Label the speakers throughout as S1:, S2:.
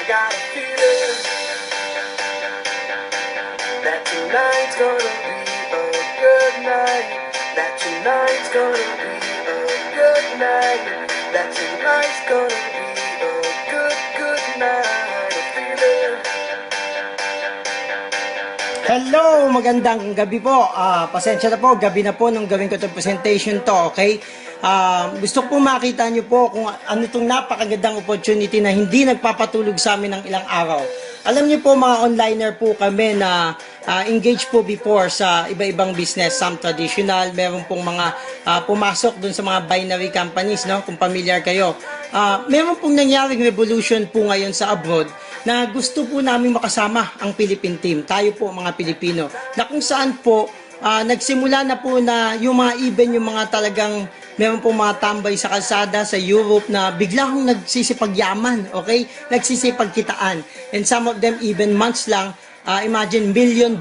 S1: I got a feeling that tonight's gonna be a good night. That tonight's gonna be a good night. That tonight's gonna be a good night. A feeling.
S2: Hello, magandang gabi po. Pasensya na po, gabi na po nung gawin ko itong presentation to, okay? Gusto ko po makita nyo po kung ano itong napakagandang opportunity na hindi nagpapatulog sa amin ng ilang araw. Alam niyo po, mga onliner po kami na engaged po before sa iba-ibang business, some traditional, meron pong mga pumasok dun sa mga binary companies, no? Kung familiar kayo. Meron pong nangyaring revolution po ngayon sa abroad na gusto po namin makasama ang Philippine team. Tayo po mga Pilipino. Na kung saan po, nagsimula na po na yung mga even, yung mga talagang meron pong mga tambay sa kalsada sa Europe na biglang nagsisipagyaman, okay? Nagsisipagkitaan. And some of them even months lang, imagine $1 million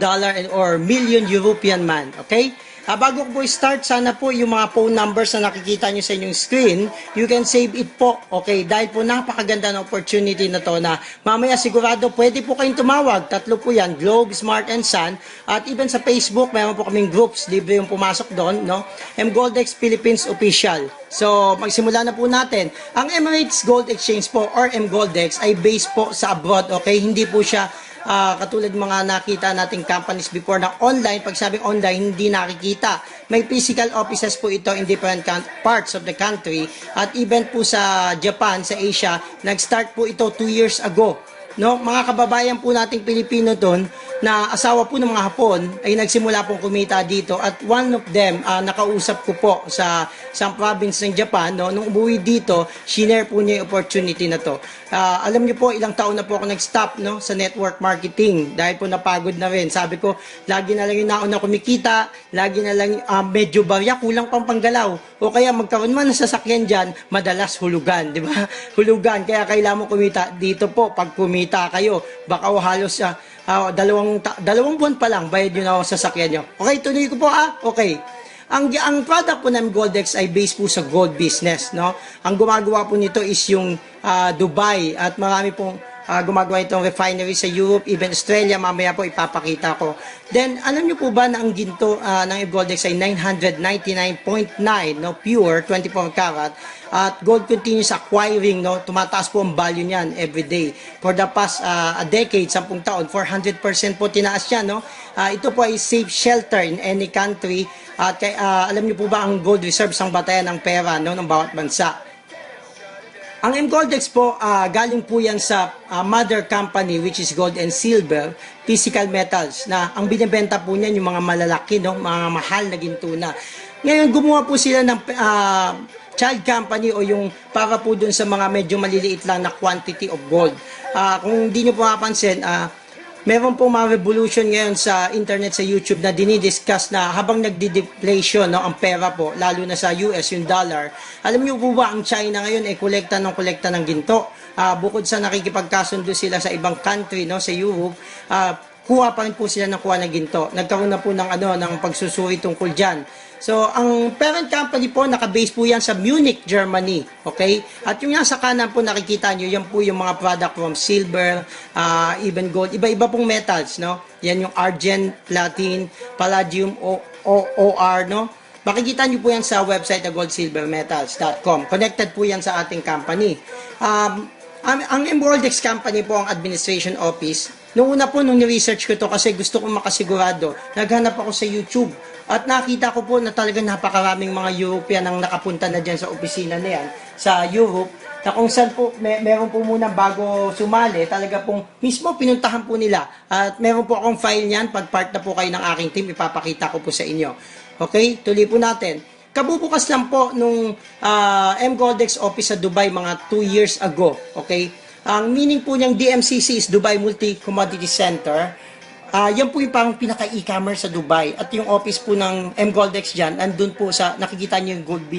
S2: or million European man, okay? Bago ko po start, sana po yung mga phone numbers na nakikita nyo sa inyong screen, you can save it po, okay? Dahil po napakaganda ng opportunity na to na mamaya sigurado pwede po kayong tumawag. Tatlo po yan, Globe, Smart and Sun. At even sa Facebook, mayroon po kaming groups, libre yung pumasok doon, no? MGoldex Philippines Official. So, magsimula na po natin. Ang Emirates Gold Exchange po or MGoldex ay based po sa abroad, okay? Hindi po siya katulad mga nakita nating companies before na online. Pag sabing online, hindi nakikita. May physical offices po ito in different parts of the country. At even po sa Japan, sa Asia, nag-start po ito 2 years ago. No, mga kababayan po nating Pilipino doon na asawa po ng mga Hapon ay nagsimula pong kumita dito at one of them nakausap ko po sa province ng Japan, no, nung umuwi dito, shinare po niya yung opportunity na to. Alam niyo po, ilang taon na po ako nag-stop, no, sa network marketing dahil po napagod na rin. Sabi ko, lagi na lang yung nauna kumikita, lagi na lang medyo barya, kulang pang panggalaw. O kaya magkaroon man ng sasakyan dyan, madalas hulugan, di ba? Hulugan, kaya kailangan mo kumita dito po. Pag kumita kayo, baka halos dalawang buwan pa lang bayad yun ako sa sasakyan nyo. Okay, tuloy ko po okay. Ang product po ng Goldex ay based po sa gold business, no? Ang gumagawa po nito is yung Dubai at marami pong gumagawa itong refinery sa Europe, even Australia, mamaya po ipapakita ko. Then, alam nyo po ba na ang ginto ng Goldex ay 999.9, no, pure, 24 karat, at gold continues acquiring, no, tumataas po ang value niyan every day. For the past a decade, 10 taon, 400% po tinaas yan, no? Ito po ay safe shelter in any country. At alam niyo po ba ang gold reserves ang batayan ng pera, no, ng bawat bansa? Ang MGoldex po, galing po yan sa mother company which is gold and silver, physical metals, na ang binibenta po niyan yung mga malalaki, no, mga mahal na ginto na. Ngayon, gumawa po sila ng child company o yung para po dun sa mga medyo maliliit lang na quantity of gold. Kung hindi nyo po mapansin, meron pong mga revolution ngayon sa internet, sa YouTube na dinidiscuss na habang nagdi-deflation, no, ang pera po, lalo na sa US, yung dollar. Alam niyo po ba, ang China ngayon ay kolekta ng ginto. Bukod sa nakikipagkasundo sila sa ibang country, no, sa Europe, kuha pa rin po sila ng kuha ng ginto. Nagkaroon na po ng pagsusuri tungkol dyan. So, ang parent company po, naka-base po yan sa Munich, Germany. Okay? At yung nasa kanan po, nakikita nyo, yan po yung mga product from silver, even gold, iba-iba pong metals, no? Yan yung argent, platinum, palladium, OR, no? Makikita nyo po yan sa website na goldsilvermetals.com. Connected po yan sa ating company. Ang MGoldex company po ang administration office. Noong una po, nung ni-research ko to kasi gusto kong makasigurado, naghanap ako sa YouTube. At nakita ko po na talagang napakaraming mga European ang nakapunta na dyan sa opisina na yan, sa Europe, na kung saan po, meron po muna bago sumali, talaga pong mismo pinuntahan po nila. At meron po akong file niyan, pag part na po kayo ng aking team, ipapakita ko po sa inyo. Okay, tuloy po natin. Kabubukas lang po nung MGoldex office sa Dubai mga 2 years ago. Okay, ang meaning po niyang DMCC is Dubai Multi Commodity Center. Yan po yung pang pinaka-e-commerce sa Dubai. At yung office po ng MGoldex dyan, andun po sa, nakikita nyo yung gold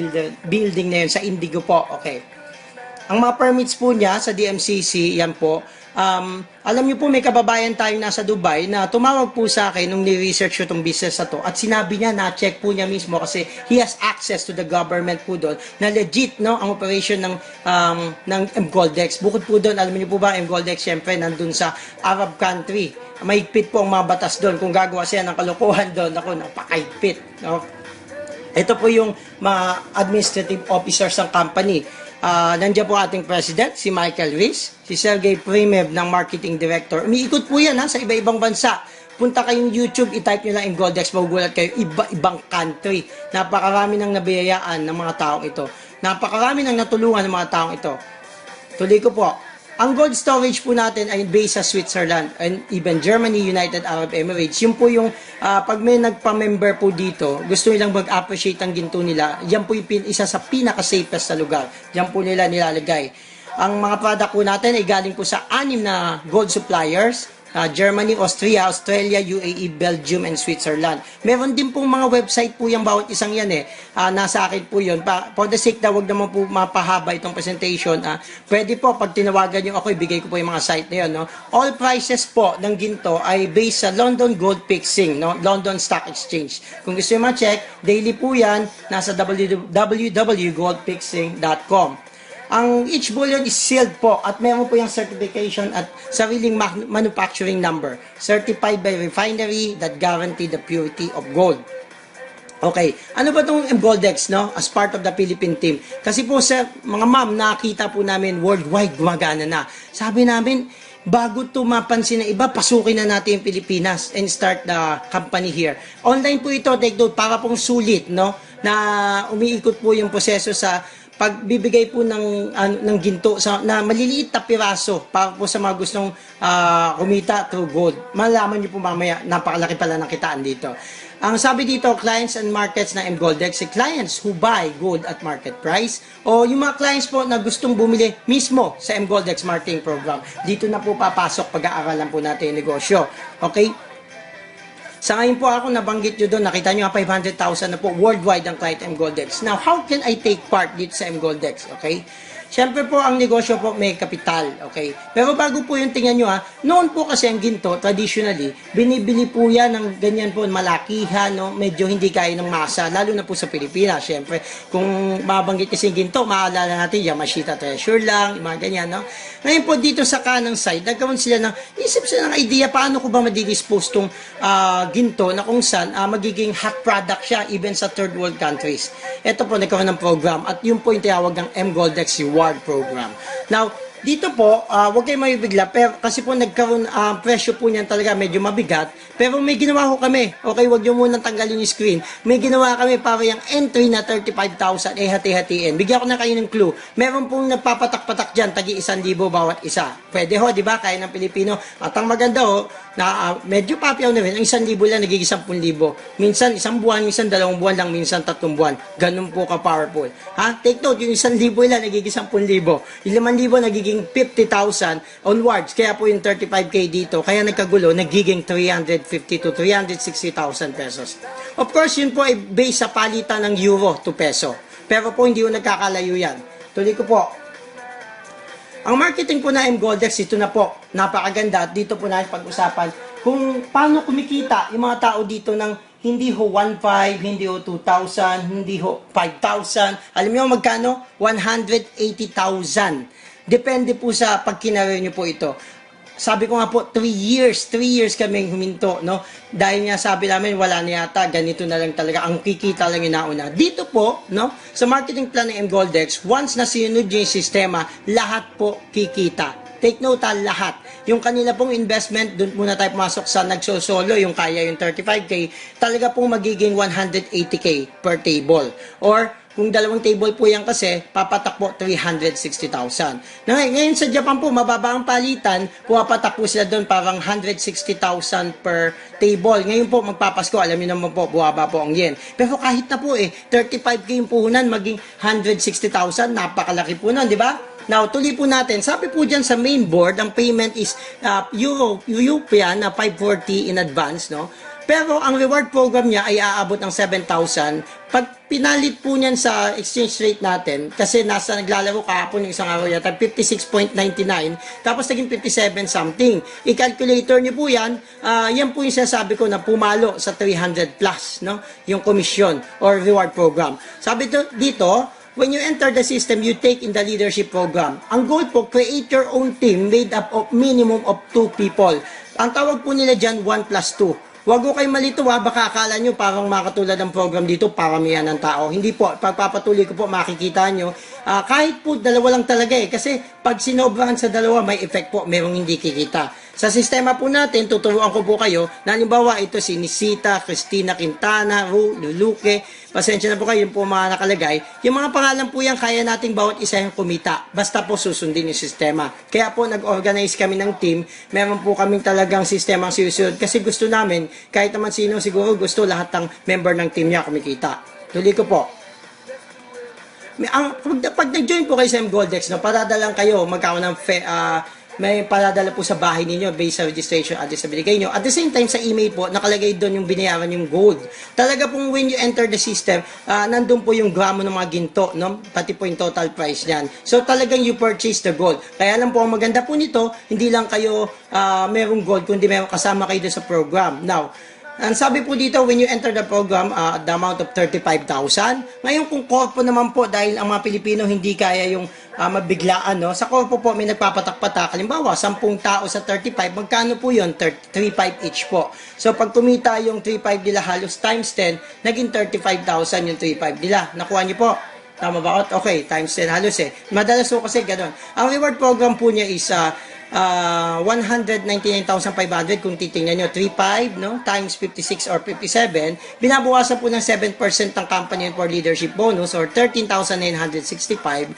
S2: building na yun, sa Indigo po. Okay. Ang mga permits po niya sa DMCC, yan po, Alam niyo po, may kababayan tayo nasa Dubai na tumawag po sa akin nung ni-research ko itong business na to at sinabi niya, na-check po niya mismo kasi he has access to the government po doon na legit, no, ang operation ng MGoldex. Bukod po doon, alam niyo po ba, MGoldex syempre nandun sa Arab country. Mahigpit po ang mga batas doon. Kung gagawa siya ng kalokohan doon, ako, napakahigpit, no? Ito po yung mga administrative officers ng company. Nandiyan po ating president, si Michael Rees, si Sergey Primev ng marketing director. Umiikot po yan sa iba-ibang bansa. Punta kayong YouTube, i-type nyo lang yung Goldex, magugulat kayo, iba-ibang country. Napakarami ng nabiyayaan ng mga taong ito. Napakarami ng natulungan ng mga taong ito. Tuloy ko po. Ang gold storage po natin ay based sa Switzerland and even Germany, United Arab Emirates. Yun po yung pag may nagpa-member po dito, gusto nilang mag-appreciate ang ginto nila, yan po yung isa sa pinaka-safest sa lugar. Yan po nila nilalagay. Ang mga product po natin ay galing po sa 6 na gold suppliers, Germany, Austria, Australia, UAE, Belgium, and Switzerland. Meron din pong mga website po yung bawat isang yan nasa akin po yun. For the sake na wag naman po mapahaba itong presentation, pwede po pag tinawagan nyo ako, ibigay ko po yung mga site na yun. No? All prices po ng ginto ay based sa London Gold Fixing, no? London Stock Exchange. Kung gusto nyo ma-check, daily po yan, nasa www.goldfixing.com. Ang each bullion is sealed po at meron po yung certification at sariling manufacturing number certified by refinery that guarantee the purity of gold. Okay, ano ba itong MGoldex, no? As part of the Philippine team. Kasi po sa mga ma'am, nakita po namin worldwide gumagana na. Sabi namin, bago ito mapansin ng iba, pasukin na natin yung Pilipinas and start the company here. Online po ito, take note, para pong sulit, no? Na umiikot po yung proseso sa pagbibigay po ng ginto na maliliit na piraso para po sa mga gustong kumita through gold. Malaman niyo po mamaya, napakalaki pala ng kitaan dito. Ang sabi dito, clients and markets na MGoldex, clients who buy gold at market price o yung mga clients po na gustong bumili mismo sa MGoldex marketing program. Dito na po papasok pag-aaralan po natin yung negosyo. Okay? Sa ngayon po ako, nabanggit nyo doon, nakita nyo 500,000 na po worldwide ang client MGoldex. Now, how can I take part dito sa MGoldex? Okay? Siyempre po, ang negosyo po may kapital, okay? Pero bago po yung tingnan nyo noon po kasi ang ginto, traditionally, binibili po yan ng ganyan po, malakihan, no? Medyo hindi kaya ng masa, lalo na po sa Pilipinas, siyempre. Kung mabanggit kasi ginto, maalala natin, Yamashita Treasure lang, mga ganyan, no? Ngayon po dito sa kanang side, nagkaroon sila isip sila ng idea, paano ko ba madidispose tong ginto na kung saan magiging hot product siya, even sa third world countries. Ito po, nagkaroon ng program, at yun po yung tinawag ng MGoldex Reward Program. Now, dito po, huwag kayo mabibigla, pero kasi po nagkaroon, presyo po niyan talaga medyo mabigat, pero may ginawa ko kami. Okay, huwag nyo munang tanggalin yung screen. May ginawa kami para yung entry na 35,000, hati-hatiin. Bigyan ko na kayo ng clue. Meron pong nagpapatak-patak dyan, tagi 1,000 bawat isa. Pwede ho, di ba? Kaya ng Pilipino. At ang maganda ho, na medyo papiyaw na rin, ang 1,000 lang nagiging 10,000. Minsan, 1 buwan, minsan 2 buwan lang, minsan 3 buwan. Ganun po ka-powerful. Take note, yung 1,000 lang nagiging 10,000. Yung 5,000 nagiging 50,000 onwards. Kaya po yung 35K dito, kaya nagkagulo, nagiging 350 to 360,000 pesos. Of course, yun po ay based sa palitan ng euro to peso. Pero po hindi po nagkakalayo yan. Tuloy ko po. Ang marketing po na MGoldex, ito na po, napakaganda. At dito po natin pag-usapan kung paano kumikita yung mga tao dito ng hindi ho 1,500, hindi ho 2,000, hindi ho 5,000. Alam niyo magkano? 180,000. Depende po sa pagkinarir niyo po ito. Sabi ko nga po, 3 years kaming huminto, no? Dahil nga sabi namin, wala na yata, ganito na lang talaga, ang kikita lang yung nauna. Dito po, no? Sa marketing plan ng MGoldex, once na sinunod yung sistema, lahat po kikita. Take note lahat. Yung kanila pong investment, doon muna tayo pumasok sa nagsosolo, yung kaya yung 35K, talaga pong magiging 180K per table. Or, kung 2 table po yan kasi, papatak po 360,000. Ngayon sa Japan po, mababa ang palitan, pumapatak po sila doon parang 160,000 per table. Ngayon po, magpapasko, alam niyo naman po, buwaba po ang yen. Pero kahit na po 35K yung puhunan, maging 160,000, napakalaki po nun, di ba? Now, tuloy po natin. Sabi po dyan sa main board, ang payment is European na 540 in advance, no? Pero ang reward program niya ay aabot ng 7,000. Pag pinalit po niyan sa exchange rate natin, kasi naglalaro kahapon yung isang araw yata, 56.99, tapos naging 57 something. I-calculator niyo po yan, yan po yung sinasabi ko na pumalo sa 300 plus, no? Yung commission or reward program. Sabi dito, when you enter the system, you take in the leadership program. Ang goal po, create your own team made up of minimum of 2 people. Ang tawag po nila dyan, 1 plus 2. Huwag ko kayo malito baka akala nyo parang makatulad ng program dito, paramihan ng tao. Hindi po, pagpapatuloy ko po, makikita nyo. Kahit po, dalawa lang talaga kasi pag sinobrahan sa dalawa, may effect po, merong hindi kikita. Sa sistema po natin, tuturuan ko po kayo, na halimbawa ito si Nisita, Christina Quintana, Luluque, pasensya na po kayo, yung po mga nakalagay. Yung mga pangalan po yan, kaya nating bawat isa yung kumita. Basta po susundin yung sistema. Kaya po nag-organize kami ng team, meron po kaming talagang sistemang sinusunod kasi gusto namin, kahit naman sino siguro gusto lahat ng member ng team niya kumikita. Tuloy ko po. Pag nag-join po kayo sa Goldex, no, paradalang kayo, magkaroon ng may paradala po sa bahay ninyo based sa registration address na binigay nyo. At the same time, sa email po, nakalagay doon yung binayaran yung gold. Talaga pong when you enter the system, nandun po yung gramo ng mga ginto, no? Pati po yung total price niyan. So talagang you purchase the gold. Kaya lang po, ang maganda po nito, hindi lang kayo merong gold, kundi merong kasama kayo doon sa program. Now, ang sabi po dito, when you enter the program, the amount of 35,000. Ngayon kung korpo naman po, dahil ang mga Pilipino hindi kaya yung mabiglaan, no? Sa korpo po, may nagpapatak-patak. Halimbawa, 10 tao sa 35, magkano po yun? 3,500 each po. So, pag kumita yung 3,500 nila halos times 10, naging 35,000 yung 3,500 nila. Nakuha niyo po? Tama ba? Okay, times 10 halos Madalas po kasi ganun. Ang reward program po niya is 199,500 kung titingnan nyo, 3,500 no, times 56 or 57, binabawasan po ng 7% ng company for leadership bonus or 13,965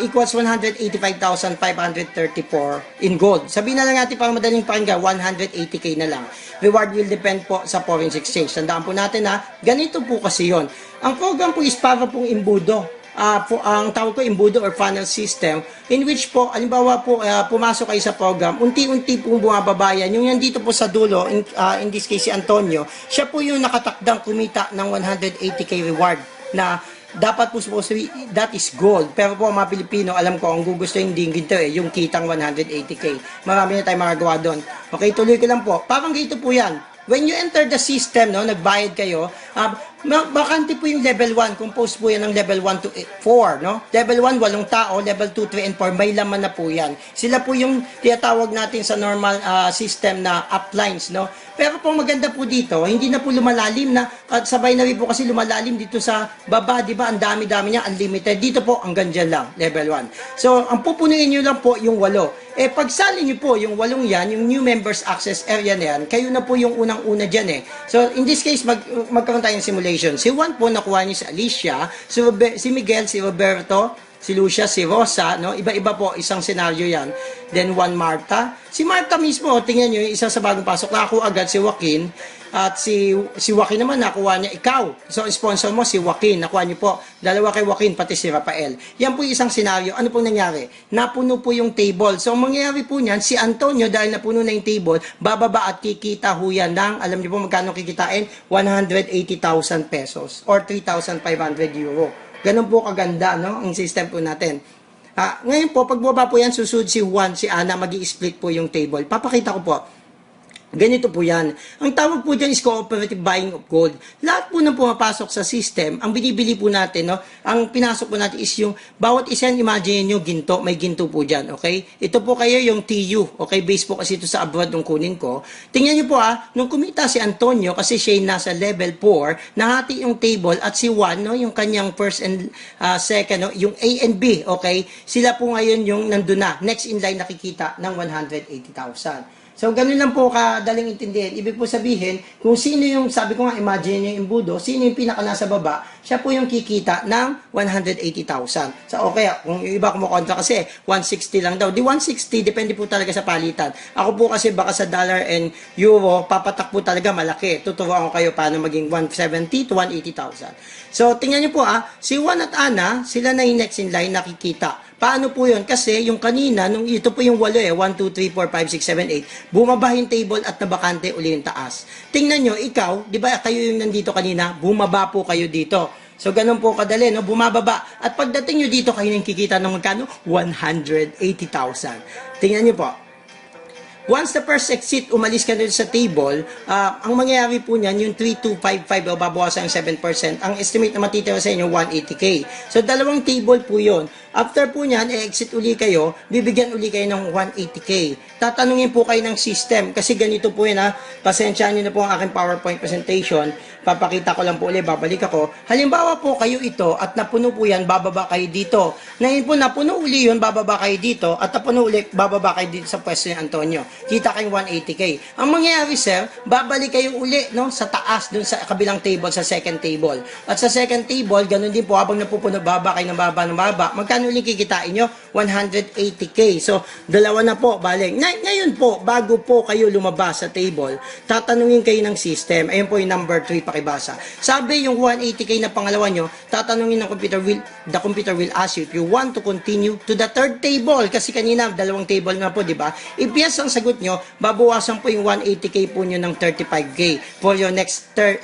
S2: equals 185,534 in gold. Sabihin na lang natin para madaling pakinggan, 180k na lang. Reward will depend po sa foreign exchange. Tandaan po natin ganito po kasi yon. Ang program po is para pong imbudo. Ang tawag ko imbudo or funnel system in which po, alimbawa po, pumasok kayo sa program, unti-unti pong bumababayan. Yung nandito po sa dulo, in this case si Antonio, siya po yung nakatakdang kumita ng 180k reward na dapat po supposedly, that is gold. Pero po mga Pilipino, alam ko, ang gugusto hindi ginto yung kitang 180k. Marami na tayong magagawa doon. Okay, tuloy ko lang po. Parang ganito po yan. When you enter the system, no, nagbayad kayo, bakante po yung level 1, composed po yan ng level 1 to 4, no? Level 1, 8 tao, level 2, 3, and 4, may laman na po yan. Sila po yung tinatawag natin sa normal system na uplines, no? Pero po maganda po dito, hindi na po lumalalim na, at sabay na rin po kasi lumalalim dito sa baba, di ba? Ang dami-dami niya, unlimited. Dito po, hanggang dyan lang, level 1. So, ang pupunuin nyo lang po yung 8. Pagsali nyo po yung 8 yan, yung new members access area na yan, kayo na po yung unang-una dyan So, in this case, magkaroon tayong simulation. Si Juan po, nakuha niyo si Alicia, si Miguel, si Roberto, si Lucia, si Rosa, no? Iba-iba po, isang senaryo yan. Then, Juan Marta. Si Marta mismo, tingnan nyo, isa sa bagong pasok, nakakuha agad si Joaquin. At si Joaquin naman, nakuha niya ikaw. So, sponsor mo, si Joaquin. Nakuha niyo po, dalawa kay Joaquin, pati si Rafael. Yan po yung isang senaryo. Ano pong nangyari? Napuno po yung table. So, ang mangyayari po niyan, si Antonio, dahil napuno na yung table, bababa at kikita ho yan ng, alam niyo po magkano kikitain? 180,000 pesos or 3,500 euro. Ganun po kaganda, no? Ang system po natin. Ngayon po, pag baba po yan, susunod si Juan, si Ana, magi-split po yung table. Papakita ko po. Ganito po yan. Ang tawag po dyan is cooperative buying of gold. Lahat po nang pumapasok sa system, ang binibili po natin, no? Ang pinasok po natin is yung bawat isa, imagine nyo, ginto, may ginto po dyan, okay? Ito po kayo yung TU, okay? Base po kasi ito sa abroad nung kunin ko. Tingnan nyo po nung kumita si Antonio, kasi siya nasa level 4, nahati yung table at si Juan, no? Yung kanyang first and second, no? Yung A and B, okay? Sila po ngayon yung nandun na. Next in line nakikita ng 180,000. So, ganun lang po kadaling intindihin. Ibig po sabihin, kung sino yung, sabi ko nga, imagine nyo yung imbudo, sino yung pinaka nasa baba, siya po yung kikita ng 180,000. So, okay, kung yung iba kumukontra kasi, 160 lang daw. Di 160, depende po talaga sa palitan. Ako po kasi baka sa dollar and euro, papatak po talaga malaki. Tuturuan ko kayo paano maging 170 to 180,000. So, tingnan nyo po si Juan at Ana, sila na yung next in line nakikita. Paano po yun? Kasi yung kanina, nung ito po yung 8 1, 2, 3, 4, 5, 6, 7, 8, bumaba yung table at nabakante uli yung taas. Tingnan nyo, ikaw, di ba kayo yung nandito kanina, bumaba po kayo dito. So, ganun po kadali, no? Bumababa. At pagdating nyo dito, kayo nang kikita ng magkano? 180,000. Tingnan nyo po. Once the first exit, umalis ka dun sa table, ang mangyayari po niyan, yung 3255 o babawasan ng 7%, ang estimate na matitira sa inyo, 180K. So, dalawang table po yon. After po niyan, exit uli kayo, bibigyan uli kayo ng 180K. Tatanungin po kayo ng system, kasi ganito po yun ha, pasensyaan nyo na po ang aking PowerPoint presentation, papakita ko lang po ulit, babalik ako. Halimbawa po kayo ito, at napuno po yan, bababa kayo dito. Ngayon po, napuno uli yun, bababa kayo dito, at napuno uli, bababa kayo dito sa pwesto ni Antonio. Kita kayong 180K. Ang mangyayari, sir, babalik kayo uli, no, sa taas, dun sa kabilang table, sa second table. At sa second table, ganun din po, habang napupuno, baba kayo ng baba. Magkano ulit kikitain nyo? 180K. So, dalawa na po, balik. Ngayon po, bago po kayo lumabas sa table, tatanungin kayo ng system. Ayun po yung number 3, pakibasa. Sabi yung 180K na pangalawa nyo, tatanungin ng the computer will ask you if you want to continue to the third table. Kasi kanina, dalawang table na po, di ba? If yes ang sagot nyo, babawasan po yung 180K po nyo ng 35K for your next third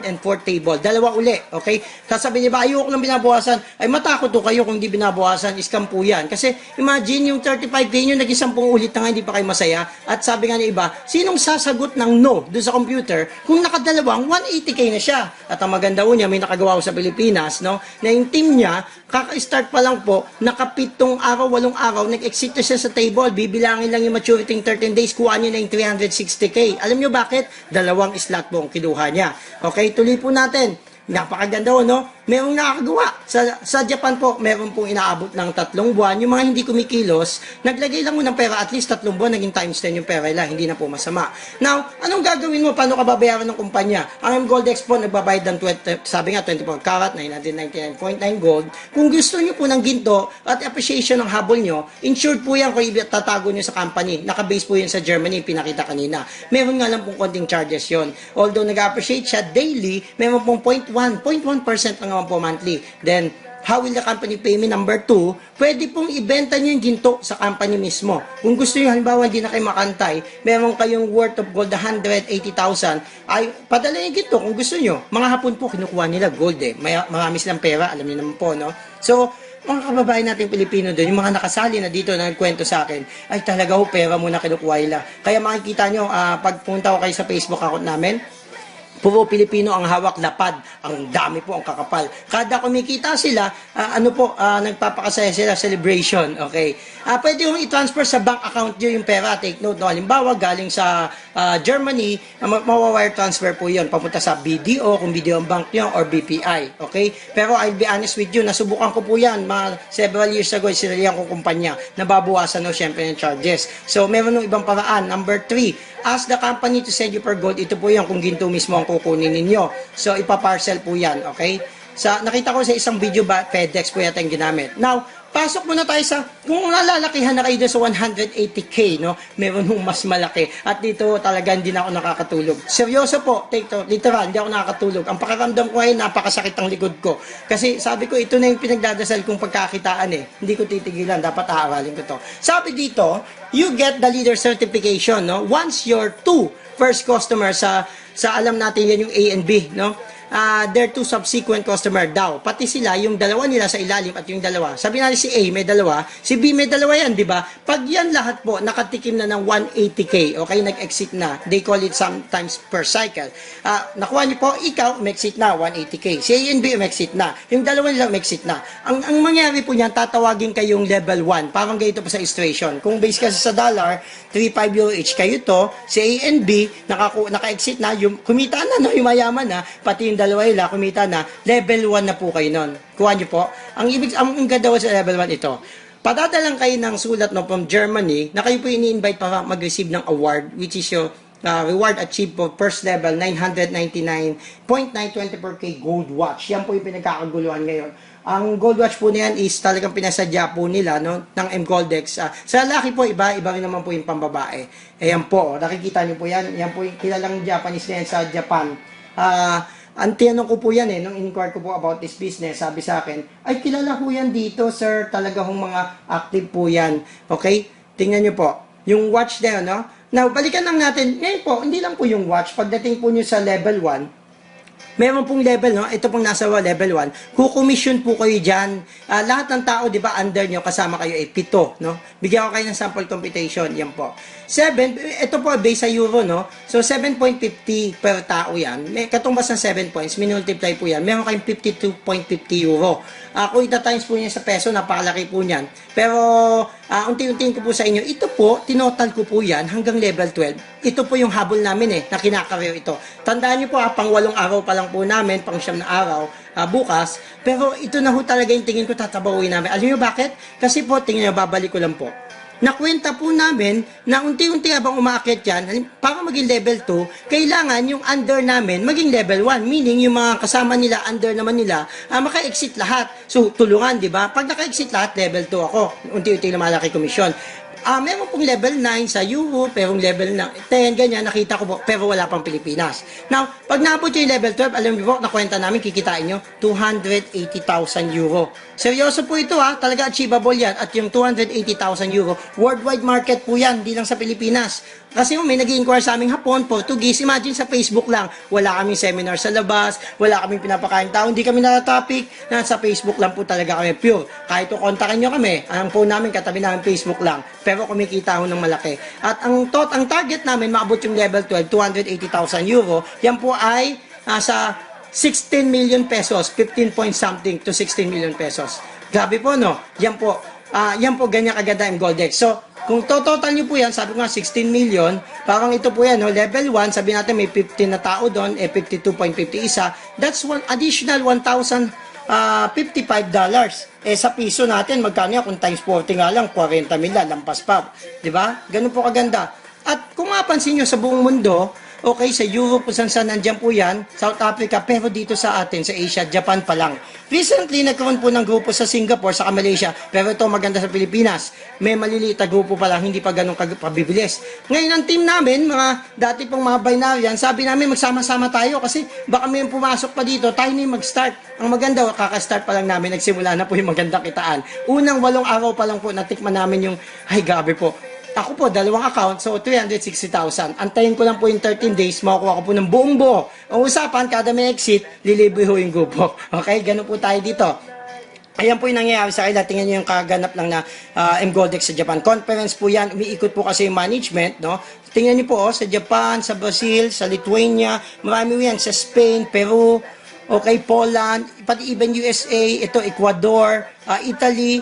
S2: and fourth table. Dalawa uli, okay? Sasabihin niyo ba, ayoko lang binabawasan. Ay, matakot to kayo kung di binabawasan, scam po yan. Kasi imagine yung 35K nyo, nag-10 ulit na nga, hindi pa kayo masaya. At sabi nga ng iba, sinong sasagot ng no doon sa computer kung nakadalawang 180K na siya? At ang maganda po niya, may nakagawa ko sa Pilipinas, no? Na yung team niya, kaka-start pa lang po, nakapitong araw, 8 araw, nag-exit na siya sa table, bibilangin lang yung maturity ng 13 days, kuha niya na yung 360K. Alam niyo bakit? Dalawang slot po ang kinuha niya. Okay, tuloy po natin. Napakaganda ho, no? Merong nakakagawa. Sa Japan po, meron pong inaabot ng 3 buwan. Yung mga hindi kumikilos, naglagay lang mo ng pera, at least 3 buwan, naging times 10 yung pera nila. Hindi na po masama. Now, anong gagawin mo? Paano ka babayaran ng kumpanya? Ang Gold Expo, nagbabayad ng 20, sabi nga, 24 karat, 999.9 gold. Kung gusto nyo po ng ginto at appreciation ng habol nyo, insured po yan kung tatago nyo sa company. Nakabase po yun sa Germany, pinakita kanina. Meron nga lang pong konting charges yon. Although nag-appreciate siya daily, meron pong 0.1% lang naman po monthly. Then, how will the company pay me? Number 2, pwede pong ibenta nyo yung ginto sa company mismo. Kung gusto nyo, halimbawa, hindi na kayo makantay, meron kayong worth of gold 180,000, ay padala yung ginto kung gusto nyo. Mga hapon po, kinukuha nila gold eh. Marami silang pera, alam niyo naman po, no? So, mga kababayan natin Pilipino doon, yung mga nakasali na dito na nagkwento sa akin, ay talaga ho, pera muna kinukuha nila. Kaya makikita nyo, pag pumunta ko kayo sa Facebook account namin, puro Pilipino ang hawak, lapad. Ang dami po, ang kakapal. Kada kumikita sila, nagpapakasaya sila, celebration. Okay. Pwede yung i-transfer sa bank account nyo yung pera. Take note, no? Halimbawa, galing sa Germany, mawa-wire transfer po yun. Papunta sa BDO, kung BDO ang bank nyo, or BPI. Okay. Pero I'll be honest with you, nasubukan ko po yan. Several years ago, sinalihan ko kumpanya. Nababawasan no, syempre, ng charges. So, meron ng ibang paraan. Number 3, ask the company to send you per gold. Ito po yan kung ginto mismo ang kukunin ninyo. So, ipaparcel po yan, okay? Nakita ko sa isang video ba, FedEx po yata yung ginamit. Now, pasok muna tayo sa, kung nalalakihan na kayo sa 180K, no? Meron nung mas malaki. At dito talaga hindi na ako nakakatulog. Seryoso po, take to, literal, hindi ako nakakatulog. Ang pakiramdam ko ay napakasakit ang likod ko. Kasi sabi ko, ito na yung pinagdadasal kong pagkakitaan eh. Hindi ko titigilan, dapat aaralin ko to. Sabi dito, you get the leader certification, no? Once your 2 first customer sa alam natin yan yung A and B, no? Their 2 subsequent customer daw. Pati sila, yung dalawa nila sa ilalim at yung dalawa. Sabi natin si A may dalawa, si B may dalawa yan, di ba? Pag yan lahat po, nakatikim na ng 180K, okay, nag-exit na. They call it sometimes per cycle. Nakuha niyo po, ikaw, umexit na, 180K. Si A and B, umexit na. Yung dalawa nila, umexit na. Ang mangyari po niyan, tatawagin kayong level 1. Parang ganito po sa illustration. Kung base kasi sa dollar, 3.5 euro each kayo to, si A and B, naka-exit na, yung kumita na, no, yung mayaman na, pati yung dalawa nila, kumita na, level 1 na po kayo nun. Kuha nyo po. Ang ganda sa level 1 ito, padadalang kayo ng sulat no, from Germany, na kayo po ini-invite para mag-receive ng award, which is your reward achieved for first level, 999.924K gold watch. Yan po yung pinagkakaguluhan ngayon. Ang gold watch po na yan is talagang pinasadya po nila, no, ng M-Goldex. Sa lalaki po, iba rin naman po yung pambabae. Ayan po, nakikita nyo po yan. Yan po yung kilalang Japanese na yan sa Japan. ang tinanong ko po yan nung inquire ko po about this business, sabi sa akin, ay kilala po yan dito, sir, talaga hong mga active po yan. Okay? Tingnan nyo po, yung watch na yun, no? Now, balikan lang natin, ngayon po, hindi lang po yung watch, pagdating po nyo sa level 1, meron pong level, no? Ito pong nasa level 1. Kukomission po kayo dyan. Lahat ng tao, di ba, under nyo, kasama kayo, 7, no? Bigyan ko kayo ng sample computation. Yan po. 7, ito po, based sa euro, no? So, 7.50 per tao yan. May katumbas ng 7 points, minultiply po yan. Meron kayong 52.50 euro. Kung ita-times po niya sa peso, napakalaki po niyan. Pero, unti-untiin ko po sa inyo, ito po, tinotal ko po yan hanggang level 12. Ito po yung habol namin na kinakareer ito. Tandaan niyo po, pang 8 araw pa lang po namin, pang 9 na araw, bukas. Pero ito na ho talaga yung tingin ko tatabawin namin. Alam niyo bakit? Kasi po, tingin niyo, babalik ko lang po. Nakwenta po namin na unti-unti habang umaakit yan, para maging level 2, kailangan yung under namin maging level 1. Meaning, yung mga kasama nila, under naman nila, maka-exit lahat. So, tulungan, di ba? Pag naka-exit lahat, level 2 ako. Unti-unti lumalaki komisyon. Meron pong level 9 sa Europe, pero level 10, ganyan, nakita ko po, pero wala pang Pilipinas. Now, pag naabot yung level 12, alam niyo po, nakwenta namin, kikitain nyo, 280,000 euro. Seryoso po ito talaga achievable yan. At yung 280,000 euro, worldwide market po yan, hindi lang sa Pilipinas. Kasi may nag-i-inquire sa aming Hapon, Portuguese, imagine sa Facebook lang, wala kaming seminar sa labas, wala kaming pinapakain tao, hindi kami na-topic, sa Facebook lang po talaga kami pure. Kahit kontakin nyo kami, ang phone namin, katabi namin Facebook lang, pero kumikita ho ng malaki. At ang target namin, maabot yung level 12, 280,000 euro, yan po ay sa 16 million pesos, 15 point something to 16 million pesos. Grabe po, no? Yan po ganyan kaganda yung Goldex. So, kung total nyo po yan, sabi ko nga 16 million, parang ito po yan, no? Level 1, sabi natin may 15 na tao doon, 52.50 isa, that's one additional $1,055. Sa piso natin, magkano yan? Kung times 40 nga lang, 40 mila, lampas pa. Diba? Ganun po kaganda. At kung mapansin nyo sa buong mundo, okay, sa Europe, kung saan nandiyan po yan, South Africa, pero dito sa atin, sa Asia, Japan pa lang. Recently, nagkaroon po ng grupo sa Singapore, sa Malaysia, pero ito maganda sa Pilipinas. May maliliit na grupo pa lang, hindi pa ganun kabibilis. Ngayon, ang team namin, mga dati pong mga binarian, sabi namin magsama-sama tayo kasi baka may pumasok pa dito, tayo na yung mag-start. Ang maganda, kakastart pa lang namin, nagsimula na po yung magandang kitaan. Unang 8 araw pa lang po, natikman namin yung, ay grabe po, ako po, 2 account, so 360,000. Antayin ko lang po yung 13 days, makukuha ko po ng buong buo. Ang usapan, kada may exit, lilibre ho yung grupo. Okay, ganun po tayo dito. Ayan po yung nangyayari sa kanila. Tingnan nyo yung kaganap lang na M-Goldex sa Japan. Conference po yan. Umiikot po kasi yung management, no? Tingnan nyo po, sa Japan, sa Brazil, sa Lithuania, marami yan, sa Spain, Peru, okay, Poland, pati even USA, ito Ecuador, Italy,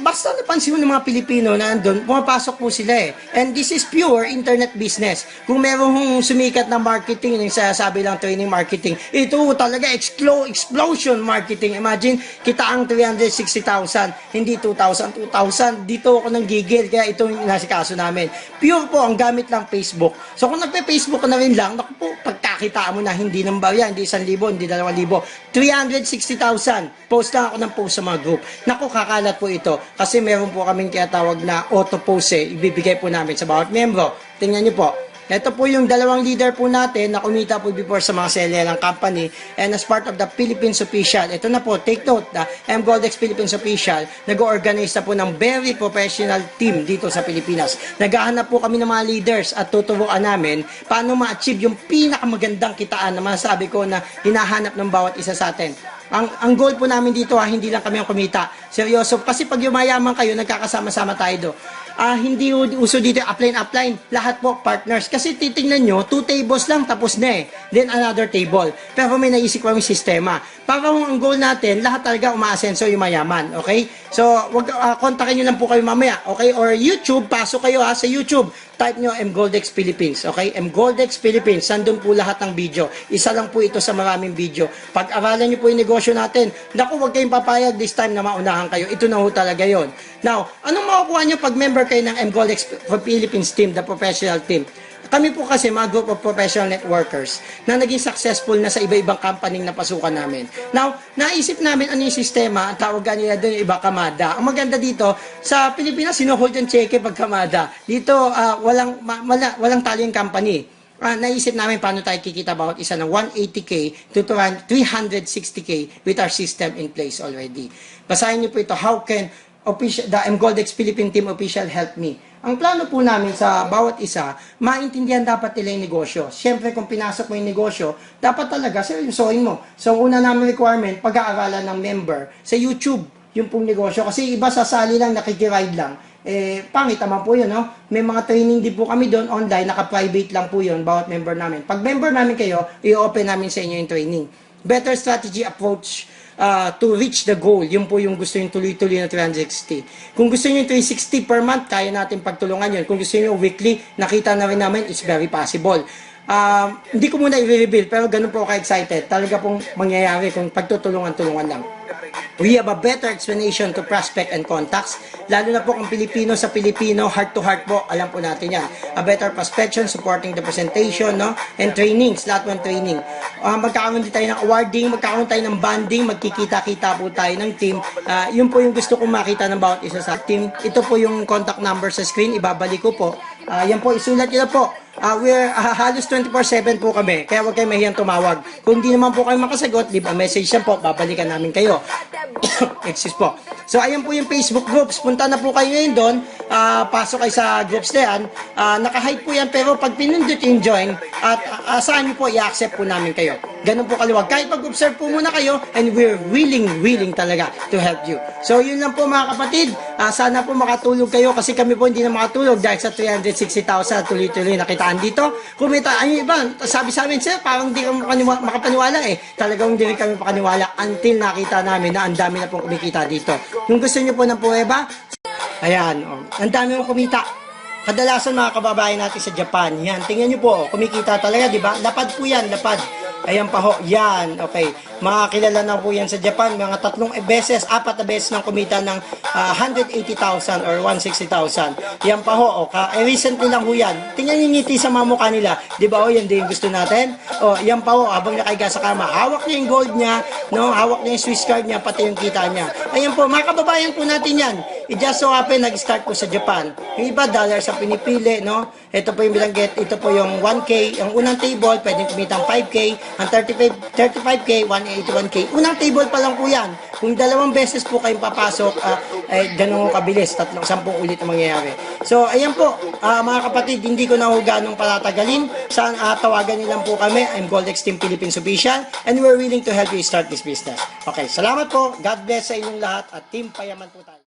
S2: basta napansin mo ng mga Pilipino na andun, pumapasok po sila And this is pure internet business. Kung merong sumikat na marketing, yung sasabi lang training marketing, ito talaga explosion marketing. Imagine, kita ang 360,000, hindi 2,000, 2,000. Dito ako nang gigil, kaya ito yung nasikaso namin. Pure po, ang gamit lang Facebook. So kung nagpe-Facebook ka na rin lang, naku po, pagkakitaan mo na hindi ng barya, hindi 1,000, hindi 2,000, 360,000. Post lang ako ng post sa mga group. Naku, kakalat po ito. Kasi meron po kaming tinatawag na auto-post ibibigay po namin sa bawat membro. Tingnan niyo po. Ito po yung 2 leader po natin na kumita po before sa mga selelang company and as part of the Philippines Official. Ito na po, take note, the M-Goldex Philippines Official, nag-organize na po ng very professional team dito sa Pilipinas. Naghahanap po kami ng mga leaders at tuturuan namin paano ma-achieve yung pinakamagandang kitaan na masasabi ko na hinahanap ng bawat isa sa atin. Ang goal po namin dito hindi lang kami ang kumita. Seryoso, kasi pag yumayaman kayo, nagkakasama-sama tayo do. Hindi uso dito upline. Lahat po partners. Kasi titingnan nyo, 2 tables lang tapos na Then another table. Pero may naisip kami sistema. Para ang goal natin, lahat talaga umaasenso yung mayaman. Okay? So, kontakin nyo lang po kayo mamaya. Okay? Or YouTube, pasok kayo sa YouTube. Type nyo M-Goldex Philippines. Okay? M-Goldex Philippines. Sandun po lahat ng video. Isa lang po ito sa maraming video. Pag-aralan nyo po yung negosyo natin. Naku, huwag kayong papayag this time na maunahan kayo. Ito na ho talaga yon. Now, anong makukuha nyo pag member kayo ng M-Goldex Philippines team, the professional team? Kami po kasi mga group of professional networkers na naging successful na sa iba-ibang company na pasukan namin. Now, naisip namin ano yung sistema, ang tawagan nila doon yung iba kamada. Ang maganda dito, sa Pilipinas, sinuhold yung cheque pag kamada. Dito, walang tali yung company. naisip namin paano tayo kikita bawat isa ng 180K to 360K with our system in place already. Basahin niyo po ito, how can the MGoldex Philippine Team Official help me? Ang plano po namin sa bawat isa, maintindihan dapat nila yung negosyo. Siyempre, kung pinasok mo yung negosyo, dapat talaga seryosohin mo. So, una namin requirement, pag-aaralan ng member sa YouTube, yung pong negosyo. Kasi iba sasali lang, nakikiride lang. Pangit naman po yun, no? May mga training din po kami doon online, naka-private lang po yun, bawat member namin. Pag member namin kayo, i-open namin sa inyo yung training. Better strategy approach to reach the goal. Yun po yung gusto yung tuloy-tuloy na 360. Kung gusto nyo yung 360 per month, kaya natin pagtulungan yun. Kung gusto nyo weekly, nakita na rin namin, it's very possible. Hindi ko muna i-reveal, pero ganun po ka-excited. Talaga pong mangyayari kung pagtutulungan-tulungan lang. We have a better explanation to prospect and contacts. Lalo na po kung Pilipino sa Pilipino, heart to heart po, alam po natin yan. A better prospection, supporting the presentation, no? And trainings, lahat ng training. Magkakaroon din tayo ng awarding, magkakaroon tayo ng banding, magkikita-kita po tayo ng team. Yun po yung gusto kong makita ng bawat isa sa team. Ito po yung contact number sa screen, ibabalik ko po. Yan po, isulat nyo na po. We're halos 24/7 po kami, kaya huwag kayo mahiyang tumawag. Kung hindi naman po kayo makasagot, leave a message yan po, babalikan namin kayo. Excuse po. So, ayan po yung Facebook groups. Punta na po kayo ngayon doon. Pasok kayo sa groups na yan. Naka-hide po yan, pero pag pinindot yung join, at saan nyo po, i-accept po namin kayo. Ganun po kaliwag. Kahit pag-observe po muna kayo, and we're willing talaga to help you. So, yun lang po mga kapatid. Sana po makatulog kayo kasi kami po hindi na makatulog dahil sa 360,000 tuloy-tuloy nakitaan dito. Kumita, yung iba, sabi sa amin, sir, parang hindi kami makapaniwala eh. Talagang hindi rin kami makapaniwala until nakita namin na ang dami na pong kumikita dito. Kung gusto nyo po ng pruweba, ayan, ang dami mong kumita. Kadalasan mga kababayan natin sa Japan, yan, tingnan nyo po, kumikita talaga, di ba? Lapad po yan, lapad. Ayan pa ho, yan, okay. Makakilala na po yan sa Japan, mga 3 beses, 4 na beses nang kumita ng 180,000 or 160,000. Yan pa ho, recently lang ho yan. Tingnan yung ngiti sa mga mukha nila. Di ba ho, yan din yung gusto natin? Yan pa ho, habang nakaiga sa kama, hawak niya yung gold niya, no? Hawak niya yung Swiss card niya, pati yung kita niya. Ayan po, mga kababayan po natin yan. It just so happen, nag-start po sa Japan. Yung iba, dollar sa pinipili, no? Ito po yung bilanggit, ito po yung 1K. Ang unang table, pwedeng kumitang 5K. Ang 35K, 181K. Unang table pa lang po yan. Kung 2 beses po kayong papasok, ganun kabilis, 10 ulit ang mangyayari. So, ayan po, mga kapatid, hindi ko na ho ganong patatagalin. Saan tawagan nilang po kami, I'm MGoldex Team Philippines Official, and we're willing to help you start this business. Okay, salamat po. God bless sa inyong lahat at Team Payaman po tayo.